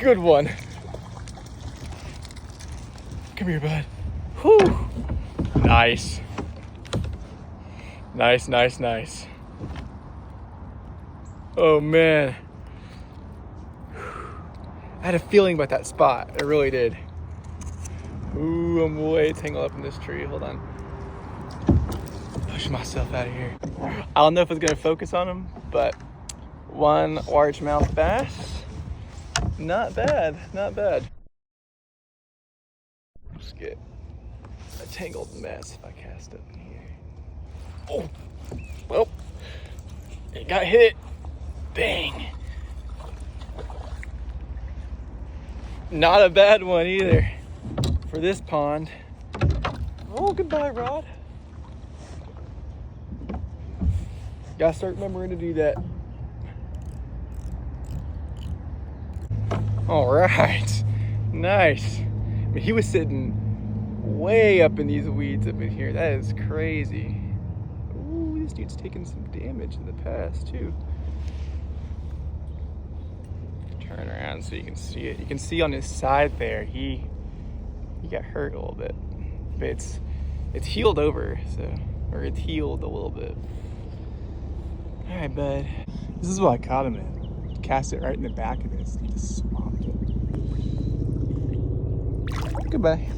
Good one. Come here, bud. Whew. Nice. Nice, nice, nice. Oh man. I had a feeling about that spot. I really did. Ooh, I'm way tangled up in this tree. Hold on. Push myself out of here. I don't know if it's gonna focus on him, but one largemouth bass. Not bad, not bad. Just get a tangled mess if I cast up in here. Oh, well, it got hit. Dang. Not a bad one either for this pond. Oh, goodbye, rod. Gotta start remembering to do that. All right, nice. I mean, he was sitting way up in these weeds up in here. That is crazy. Ooh, this dude's taking some damage in the past too. Turn around so you can see it. You can see on his side there, he got hurt a little bit. But it's healed over, or it's healed a little bit. All right, bud. This is what I caught him in. Cast it right in the back of this. He just swamped it. Goodbye.